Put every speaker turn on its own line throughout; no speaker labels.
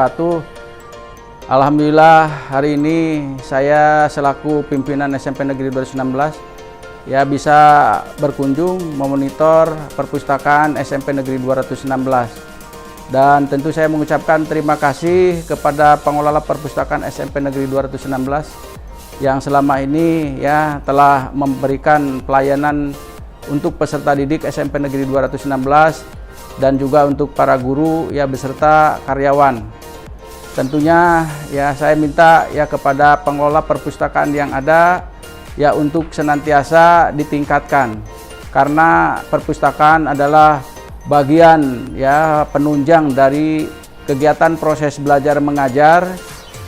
wabarakatuh. Alhamdulillah hari ini saya selaku pimpinan SMP Negeri 216 ya bisa berkunjung memonitor perpustakaan SMP Negeri 216. Dan tentu saya mengucapkan terima kasih kepada pengelola perpustakaan SMP Negeri 216 yang selama ini ya telah memberikan pelayanan untuk peserta didik SMP Negeri 216 dan juga untuk para guru ya beserta karyawan. Tentunya ya saya minta ya kepada pengelola perpustakaan yang ada ya untuk senantiasa ditingkatkan, karena perpustakaan adalah bagian ya penunjang dari kegiatan proses belajar mengajar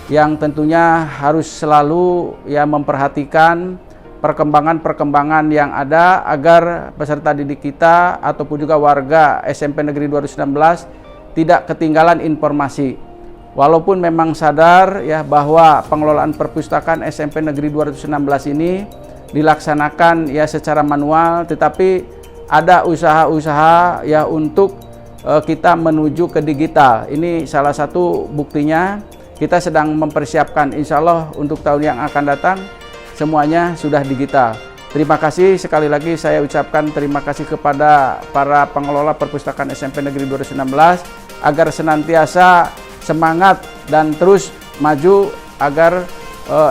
yang tentunya harus selalu ya memperhatikan perkembangan-perkembangan yang ada agar peserta didik kita ataupun juga warga SMP Negeri 216 tidak ketinggalan informasi. Walaupun memang sadar ya bahwa pengelolaan perpustakaan SMP Negeri 216 ini dilaksanakan ya secara manual, tetapi ada usaha-usaha ya untuk kita menuju ke digital. Ini salah satu buktinya. Kita sedang mempersiapkan, insya Allah untuk tahun yang akan datang semuanya sudah digital. Terima kasih sekali lagi, saya ucapkan terima kasih kepada para pengelola perpustakaan SMP Negeri 216 agar senantiasa semangat dan terus maju agar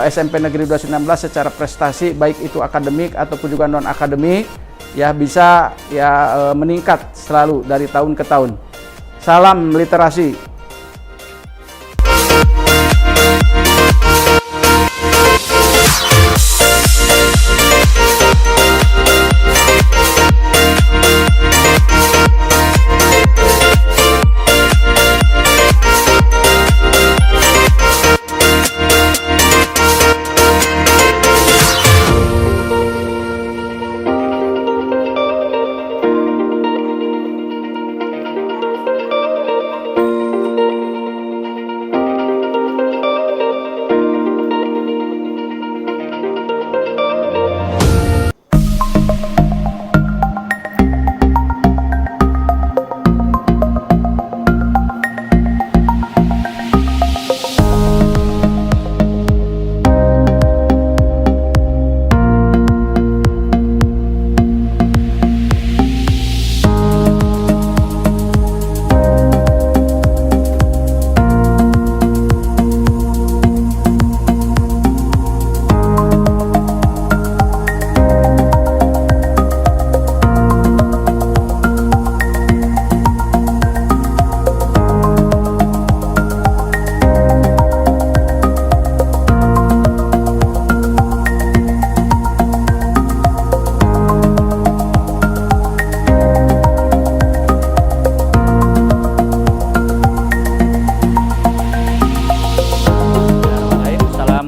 SMP Negeri 216 secara prestasi baik itu akademik ataupun juga non akademik ya bisa ya meningkat selalu dari tahun ke tahun. Salam literasi.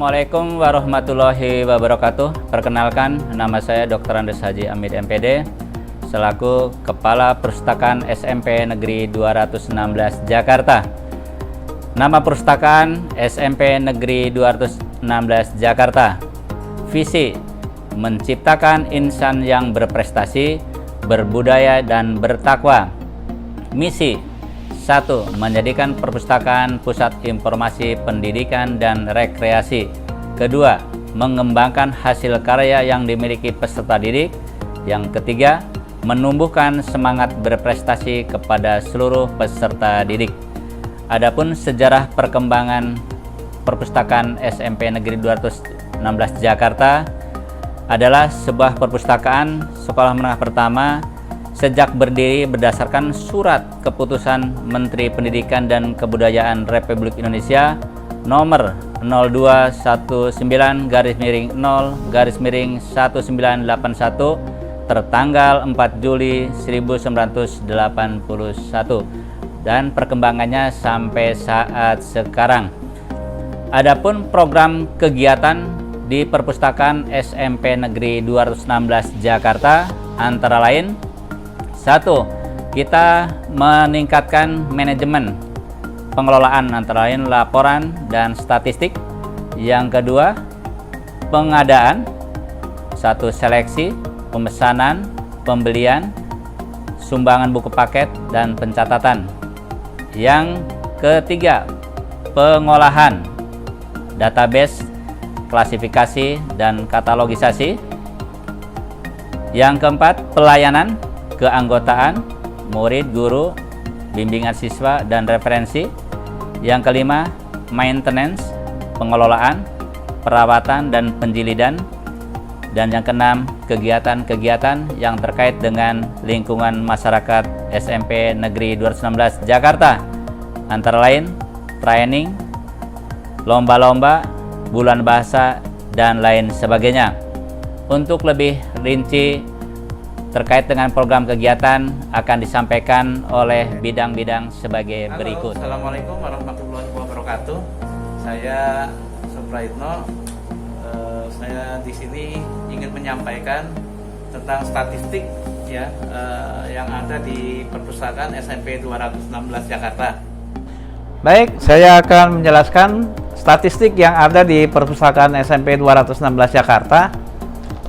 Assalamualaikum warahmatullahi wabarakatuh. Perkenalkan, nama saya Dr. Andes Haji Amid MPD selaku Kepala Perpustakaan SMP Negeri 216 Jakarta. Nama perpustakaan SMP Negeri 216 Jakarta. Visi: menciptakan insan yang berprestasi, berbudaya dan bertakwa. Misi: 1. Menjadikan perpustakaan pusat informasi pendidikan dan rekreasi. 2. Mengembangkan hasil karya yang dimiliki peserta didik. Yang ketiga, menumbuhkan semangat berprestasi kepada seluruh peserta didik. Adapun sejarah perkembangan perpustakaan SMP Negeri 216 Jakarta adalah sebuah perpustakaan sekolah menengah pertama sejak berdiri berdasarkan surat keputusan Menteri Pendidikan dan Kebudayaan Republik Indonesia nomor 0219-0-1981 tertanggal 4 Juli 1981 dan perkembangannya sampai saat sekarang. Adapun program kegiatan di perpustakaan SMP Negeri 216 Jakarta antara lain: 1. Kita meningkatkan manajemen pengelolaan antara lain laporan dan statistik. Yang kedua, pengadaan. 1. Seleksi, pemesanan, pembelian, sumbangan buku paket dan pencatatan. Yang ketiga, pengolahan, database, klasifikasi, dan katalogisasi. Yang keempat, pelayanan, keanggotaan, murid, guru, bimbingan siswa, dan referensi. Yang kelima, maintenance, pengelolaan, perawatan, dan penjilidan. Dan yang keenam, kegiatan-kegiatan yang terkait dengan lingkungan masyarakat SMP Negeri 216 Jakarta, antara lain training, lomba-lomba, bulan bahasa, dan lain sebagainya. Untuk lebih rinci terkait dengan program kegiatan akan disampaikan oleh bidang-bidang sebagai berikut.
Assalamualaikum warahmatullahi wabarakatuh. Saya Supraitno. Saya di sini ingin menyampaikan tentang statistik ya yang ada di perpustakaan SMP 216 Jakarta.
Baik, saya akan menjelaskan statistik yang ada di perpustakaan SMP 216 Jakarta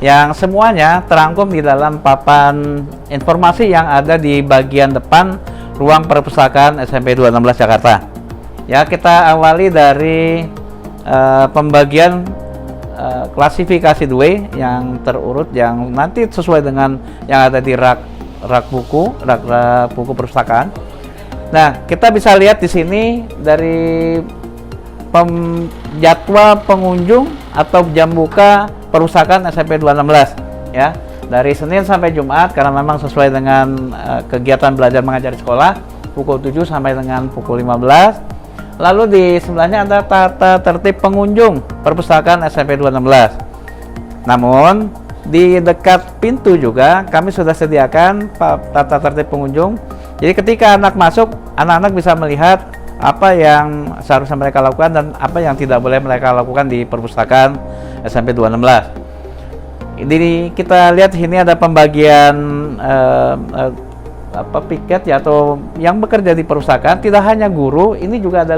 yang semuanya terangkum di dalam papan informasi yang ada di bagian depan ruang perpustakaan SMP 216 Jakarta. Ya, kita awali dari pembagian klasifikasi 2 yang terurut yang nanti sesuai dengan yang ada di rak buku perpustakaan. Nah, kita bisa lihat di sini dari jadwal pengunjung atau jam buka perpustakaan SMP 216 ya, dari Senin sampai Jumat karena memang sesuai dengan kegiatan belajar mengajar di sekolah pukul 7 sampai dengan pukul 15. Lalu di sebelahnya ada tata tertib pengunjung perpustakaan SMP 216. Namun di dekat pintu juga kami sudah sediakan tata tertib pengunjung. Jadi ketika anak masuk, anak-anak bisa melihat apa yang seharusnya mereka lakukan dan apa yang tidak boleh mereka lakukan di perpustakaan SMP 216. Ini kita lihat sini ada pembagian piket ya, atau yang bekerja di perpustakaan. Tidak hanya guru, ini juga ada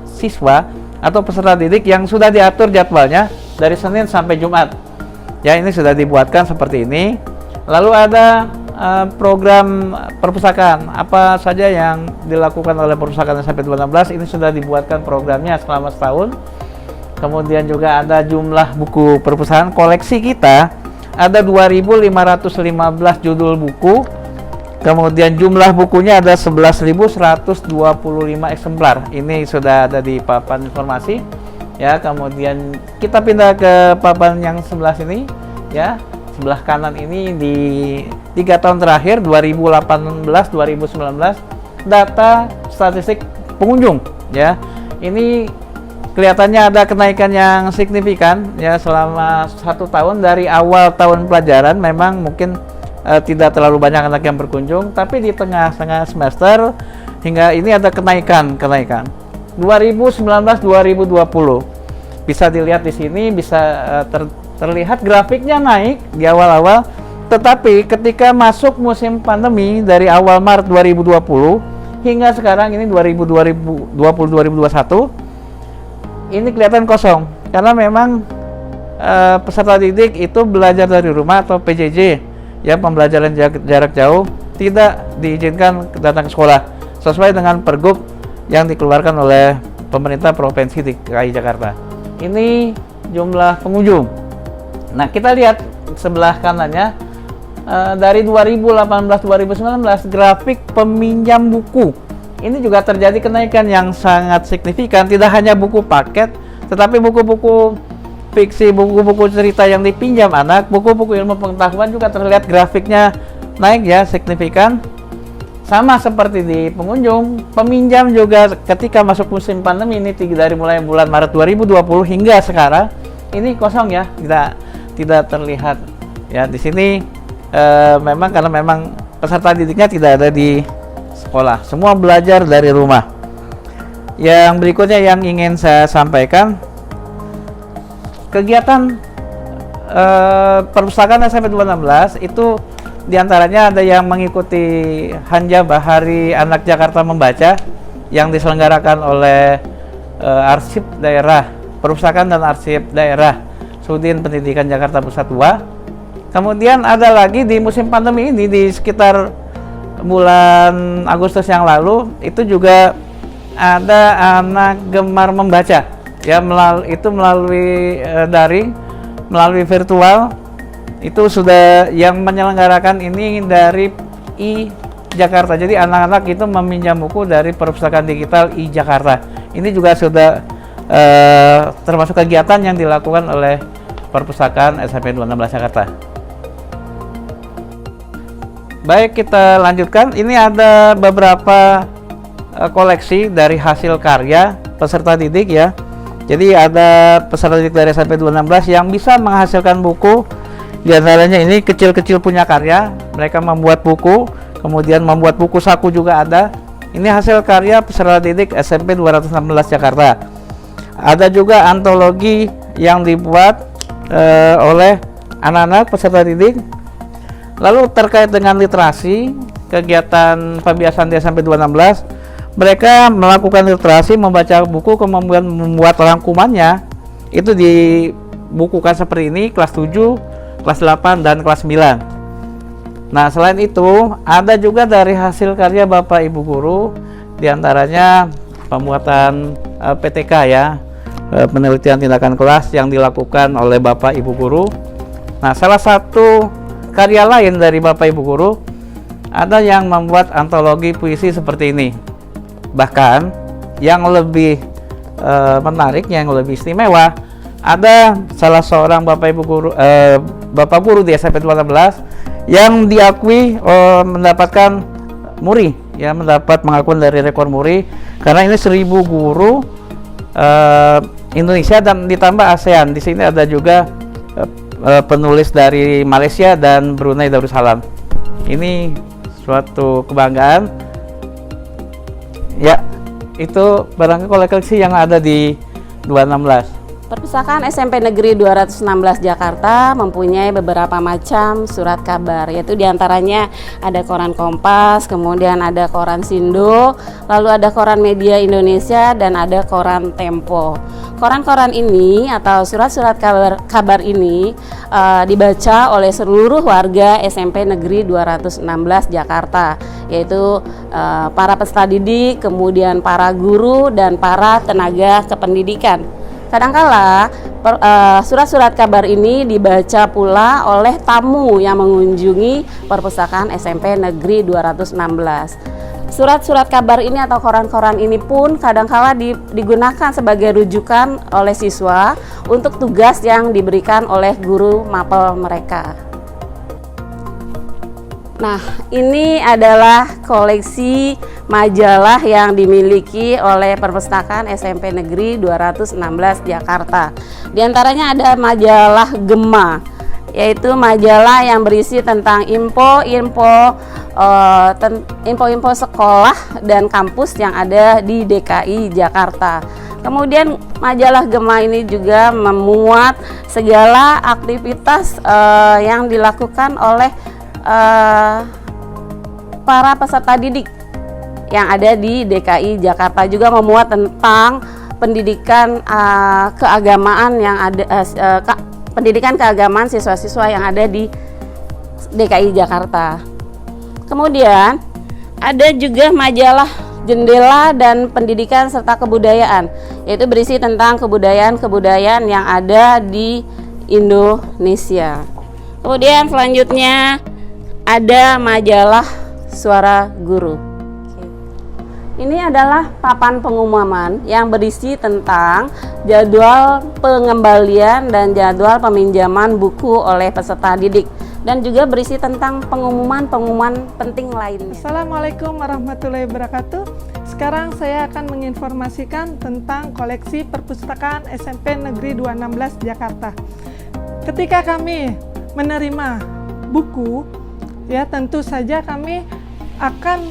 siswa atau peserta didik yang sudah diatur jadwalnya dari Senin sampai Jumat. Ya, ini sudah dibuatkan seperti ini. Lalu ada program perpustakaan apa saja yang dilakukan oleh perpustakaan SMP 216, ini sudah dibuatkan programnya selama setahun. Kemudian juga ada jumlah buku perpustakaan. Koleksi kita ada 2.515 judul buku. Kemudian jumlah bukunya ada 11.125 eksemplar. Ini sudah ada di papan informasi ya. Kemudian kita pindah ke papan yang sebelah sini ya. Sebelah kanan ini di 3 tahun terakhir 2018-2019 data statistik pengunjung ya. Ini kelihatannya ada kenaikan yang signifikan ya selama 1 tahun. Dari awal tahun pelajaran memang mungkin tidak terlalu banyak anak yang berkunjung, tapi di tengah-tengah semester hingga ini ada kenaikan 2019-2020. Bisa dilihat di sini, bisa terlihat grafiknya naik di awal-awal, tetapi ketika masuk musim pandemi dari awal Maret 2020 hingga sekarang ini 2020-2021 ini kelihatan kosong karena memang peserta didik itu belajar dari rumah atau PJJ ya, pembelajaran jarak jauh, tidak diizinkan datang ke sekolah sesuai dengan pergub yang dikeluarkan oleh pemerintah provinsi DKI Jakarta. Ini jumlah pengunjung. Nah, kita lihat sebelah kanannya dari 2018-2019 grafik peminjam buku. Ini juga terjadi kenaikan yang sangat signifikan, tidak hanya buku paket, tetapi buku-buku fiksi, buku-buku cerita yang dipinjam anak, buku-buku ilmu pengetahuan juga terlihat grafiknya naik ya, signifikan. Sama seperti di pengunjung, peminjam juga ketika masuk musim pandemi ini dari mulai bulan Maret 2020 hingga sekarang ini kosong ya, tidak terlihat ya. Di sini memang karena memang peserta didiknya tidak ada di sekolah, semua belajar dari rumah. Yang berikutnya yang ingin saya sampaikan, kegiatan perpustakaan SMP 216 itu diantaranya ada yang mengikuti Hanjabah Hari Anak Jakarta Membaca yang diselenggarakan oleh Arsip Daerah, Perpustakaan dan Arsip Daerah Sudin Pendidikan Jakarta Pusat 2. Kemudian ada lagi di musim pandemi ini, di sekitar bulan Agustus yang lalu, itu juga ada anak gemar membaca ya, melalui daring, melalui virtual. Itu sudah yang menyelenggarakan ini dari i-Jakarta. Jadi anak-anak itu meminjam buku dari perpustakaan digital i-Jakarta. Ini juga sudah termasuk kegiatan yang dilakukan oleh perpustakaan SMP 216 Jakarta. Baik, kita lanjutkan. Ini ada beberapa koleksi dari hasil karya peserta didik ya. Jadi ada peserta didik dari SMP 216 yang bisa menghasilkan buku. Di antaranya ini kecil-kecil punya karya, mereka membuat buku, kemudian membuat buku saku juga ada. Ini hasil karya peserta didik SMP 216 Jakarta. Ada juga antologi yang dibuat oleh anak-anak peserta didik. Lalu terkait dengan literasi, kegiatan pembiasaan di SMP 216, mereka melakukan literasi, membaca buku, kemudian membuat rangkumannya. Itu dibukukan seperti ini, kelas 7, kelas 8 dan kelas 9. Nah, selain itu ada juga dari hasil karya Bapak Ibu guru, diantaranya pembuatan PTK ya, penelitian tindakan kelas yang dilakukan oleh Bapak Ibu guru. Nah, salah satu karya lain dari Bapak Ibu guru ada yang membuat antologi puisi seperti ini. Bahkan yang lebih menarik, yang lebih istimewa, ada salah seorang Bapak Ibu guru, Bapak guru di SMP 216 yang diakui mendapatkan muri ya, mendapat pengakuan dari rekor muri karena ini 1000 guru Indonesia dan ditambah ASEAN. Di sini ada juga penulis dari Malaysia dan Brunei Darussalam. Ini suatu kebanggaan ya. Itu barangkali koleksi yang ada di 216.
Perpustakaan SMP Negeri 216 Jakarta mempunyai beberapa macam surat kabar, yaitu diantaranya ada koran Kompas, kemudian ada koran Sindo, lalu ada koran Media Indonesia, dan ada koran Tempo. Koran-koran ini atau surat-surat kabar ini dibaca oleh seluruh warga SMP Negeri 216 Jakarta, yaitu para peserta didik, kemudian para guru, dan para tenaga kependidikan. Kadangkala surat-surat kabar ini dibaca pula oleh tamu yang mengunjungi perpustakaan SMP Negeri 216. Surat-surat kabar ini atau koran-koran ini pun kadangkala digunakan sebagai rujukan oleh siswa untuk tugas yang diberikan oleh guru mapel mereka. Nah, ini adalah koleksi majalah yang dimiliki oleh perpustakaan SMP Negeri 216 Jakarta. Di antaranya ada majalah Gema, yaitu majalah yang berisi tentang info-info sekolah dan kampus yang ada di DKI Jakarta. Kemudian majalah Gema ini juga memuat segala aktivitas yang dilakukan oleh para peserta didik yang ada di DKI Jakarta, juga memuat tentang pendidikan keagamaan yang ada pendidikan keagamaan siswa-siswa yang ada di DKI Jakarta. Kemudian ada juga majalah Jendela dan Pendidikan serta Kebudayaan, yaitu berisi tentang kebudayaan-kebudayaan yang ada di Indonesia. Kemudian selanjutnya ada majalah Suara Guru. Ini adalah papan pengumuman yang berisi tentang jadwal pengembalian dan jadwal peminjaman buku oleh peserta didik, dan juga berisi tentang pengumuman-pengumuman penting lainnya.
Assalamualaikum warahmatullahi wabarakatuh. Sekarang saya akan menginformasikan tentang koleksi perpustakaan SMP Negeri 216 Jakarta. Ketika kami menerima buku, ya tentu saja kami akan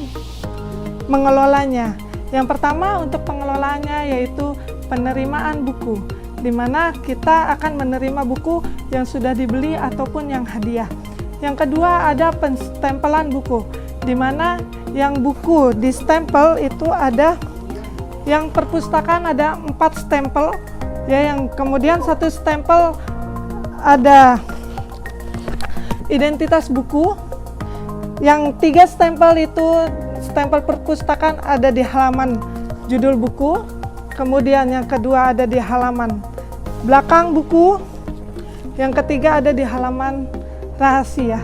mengelolanya. Yang pertama untuk pengelolanya yaitu penerimaan buku, di mana kita akan menerima buku yang sudah dibeli ataupun yang hadiah. Yang kedua ada penstempelan buku, di mana yang buku di stempel itu ada yang perpustakaan ada 4 stempel, ya, yang kemudian 1 stempel ada identitas buku, yang 3 stempel itu stempel perpustakaan ada di halaman judul buku, kemudian yang kedua ada di halaman belakang buku, yang ketiga ada di halaman rahasia.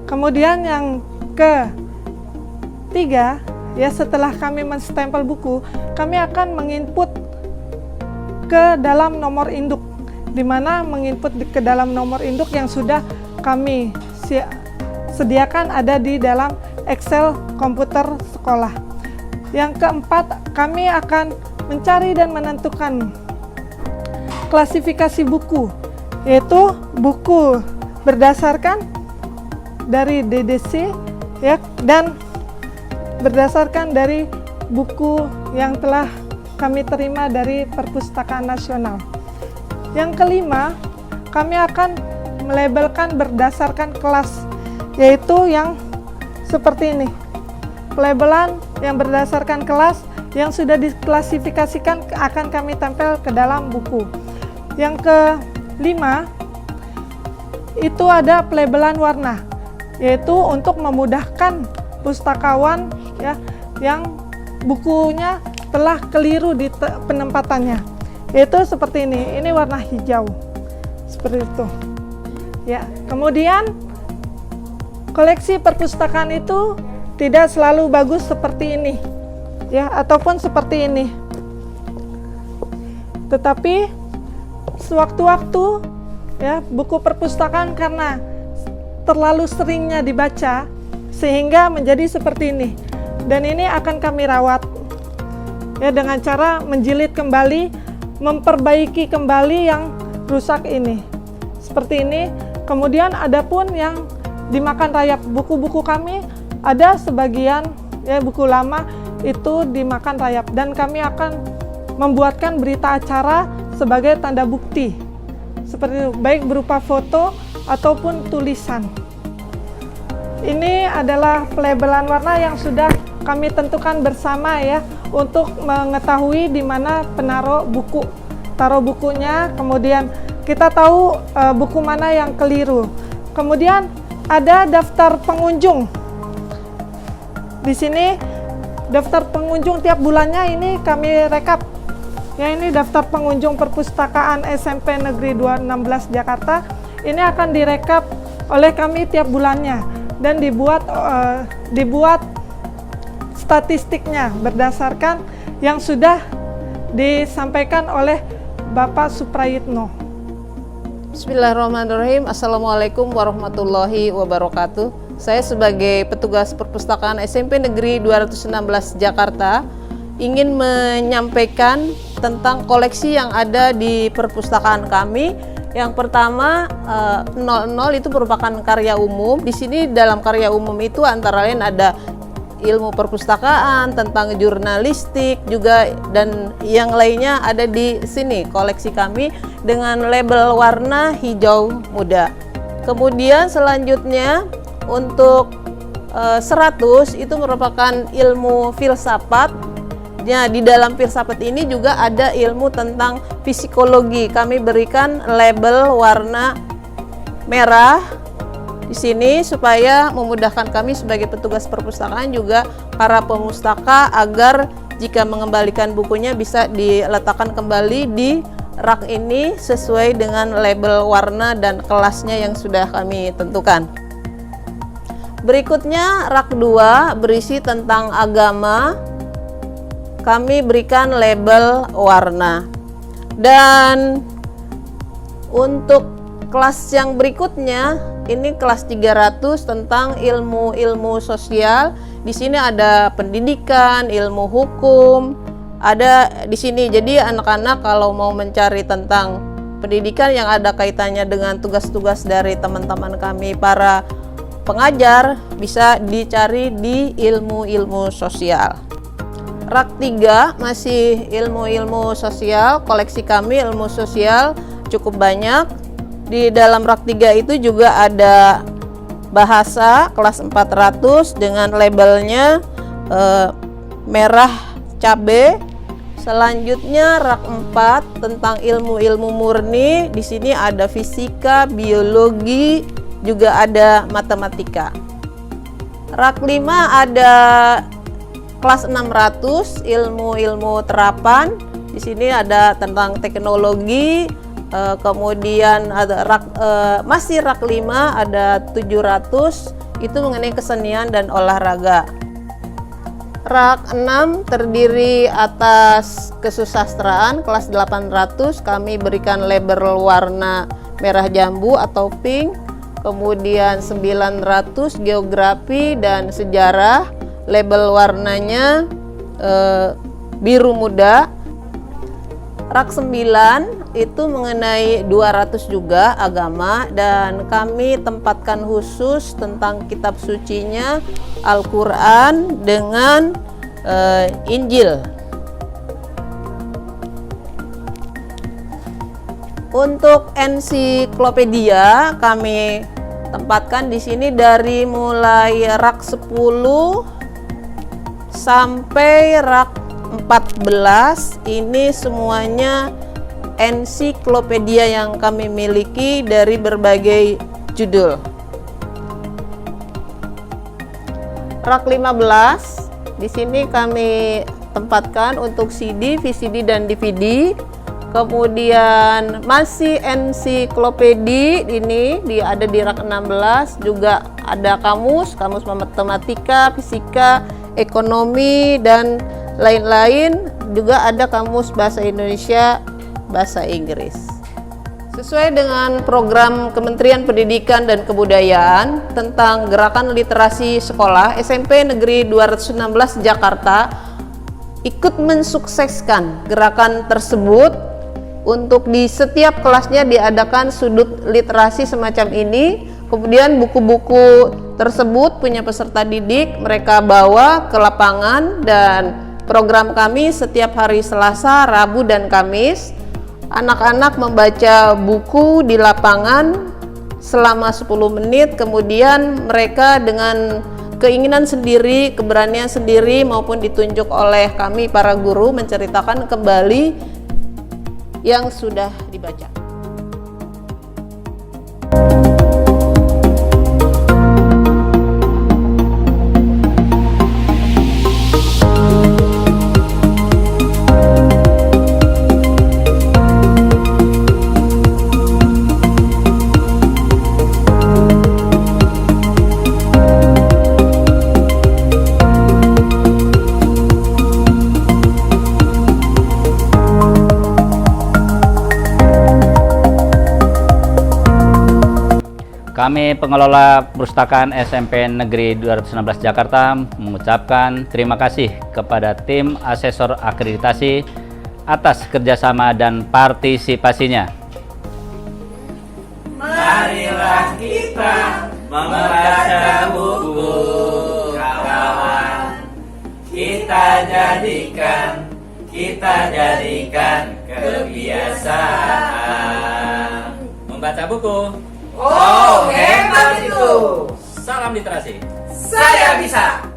Kemudian yang ketiga, ya setelah kami menstempel buku, kami akan menginput ke dalam nomor induk, di mana menginput ke dalam nomor induk yang sudah kami sediakan ada di dalam Excel komputer sekolah. Yang keempat, kami akan mencari dan menentukan klasifikasi buku, yaitu buku berdasarkan dari DDC, ya, dan berdasarkan dari buku yang telah kami terima dari Perpustakaan Nasional. Yang kelima, kami akan melabelkan berdasarkan kelas, yaitu yang seperti ini. Pelabelan yang berdasarkan kelas yang sudah diklasifikasikan akan kami tempel ke dalam buku. Yang kelima, itu ada pelabelan warna, yaitu untuk memudahkan pustakawan, ya, yang bukunya telah keliru di penempatannya, yaitu seperti ini warna hijau, seperti itu, ya. Kemudian koleksi perpustakaan itu tidak selalu bagus seperti ini, ya, ataupun seperti ini, tetapi sewaktu-waktu, ya, buku perpustakaan karena terlalu seringnya dibaca sehingga menjadi seperti ini, dan ini akan kami rawat, ya, dengan cara menjilid kembali, memperbaiki kembali yang rusak ini seperti ini. Kemudian ada pun yang dimakan rayap. Buku-buku kami ada sebagian, ya, buku lama itu dimakan rayap, dan kami akan membuatkan berita acara sebagai tanda bukti seperti itu, baik berupa foto ataupun tulisan. Ini adalah pelabelan warna yang sudah kami tentukan bersama, ya, untuk mengetahui di mana penaruh buku, taruh bukunya. Kemudian kita tahu buku mana yang keliru. Kemudian ada daftar pengunjung. Di sini daftar pengunjung tiap bulannya ini kami rekap. Ya, ini daftar pengunjung perpustakaan SMP Negeri 216 Jakarta. Ini akan direkap oleh kami tiap bulannya dan dibuat statistiknya berdasarkan yang sudah disampaikan oleh Bapak Suprayitno.
Bismillahirrahmanirrahim. Assalamualaikum warahmatullahi wabarakatuh. Saya sebagai petugas perpustakaan SMP Negeri 216 Jakarta ingin menyampaikan tentang koleksi yang ada di perpustakaan kami. Yang pertama, 00 itu merupakan karya umum. Di sini dalam karya umum itu antara lain ada ilmu perpustakaan, tentang jurnalistik juga, dan yang lainnya ada di sini koleksi kami dengan label warna hijau muda. Kemudian selanjutnya untuk 100 itu merupakan ilmu filsafat. Ya, di dalam filsafat ini juga ada ilmu tentang psikologi. Kami berikan label warna merah di sini supaya memudahkan kami sebagai petugas perpustakaan, juga para pemustaka, agar jika mengembalikan bukunya bisa diletakkan kembali di rak ini sesuai dengan label warna dan kelasnya yang sudah kami tentukan. Berikutnya rak 2 berisi tentang agama. Kami berikan label warna. Dan untuk kelas yang berikutnya, ini kelas 300 tentang ilmu-ilmu sosial. Di sini ada pendidikan, ilmu hukum, ada di sini. Jadi anak-anak kalau mau mencari tentang pendidikan yang ada kaitannya dengan tugas-tugas dari teman-teman kami para pengajar, bisa dicari di ilmu-ilmu sosial. Rak 3 masih ilmu-ilmu sosial. Koleksi kami ilmu sosial cukup banyak. Di dalam rak 3 itu juga ada bahasa kelas 400 dengan labelnya merah cabe. Selanjutnya rak 4 tentang ilmu-ilmu murni. Di sini ada fisika, biologi, juga ada matematika. Rak 5 ada kelas 600 ilmu-ilmu terapan. Di sini ada tentang teknologi, kemudian ada masih rak 5 ada 700 itu mengenai kesenian dan olahraga. Rak 6 terdiri atas kesusastraan kelas 800, kami berikan label warna merah jambu atau pink. Kemudian 900 geografi dan sejarah, label warnanya biru muda. Rak 9 itu mengenai 200 juga agama, dan kami tempatkan khusus tentang kitab sucinya Al-Quran dengan Injil. Untuk ensiklopedia kami tempatkan di sini dari mulai rak 10 sampai rak 14. Ini semuanya ensiklopedia yang kami miliki dari berbagai judul. Rak 15 di sini kami tempatkan untuk CD, VCD dan DVD. Kemudian masih ensiklopedi ini ada di rak 16, juga ada kamus matematika, fisika, ekonomi dan lain-lain, juga ada kamus bahasa Indonesia, bahasa Inggris. Sesuai dengan program Kementerian Pendidikan dan Kebudayaan tentang gerakan literasi sekolah, SMP Negeri 216 Jakarta ikut mensukseskan gerakan tersebut. Untuk di setiap kelasnya diadakan sudut literasi semacam ini. Kemudian buku-buku tersebut punya peserta didik, mereka bawa ke lapangan, dan program kami setiap hari Selasa, Rabu, dan Kamis. Anak-anak membaca buku di lapangan selama 10 menit, kemudian mereka dengan keinginan sendiri, keberanian sendiri maupun ditunjuk oleh kami para guru menceritakan kembali yang sudah dibaca.
Kami pengelola Perpustakaan SMP Negeri 216 Jakarta mengucapkan terima kasih kepada tim asesor akreditasi atas kerjasama dan partisipasinya.
Marilah kita membaca buku kawan, kita jadikan kebiasaan
Membaca buku.
Oh, hebat itu.
Salam literasi.
Saya bisa.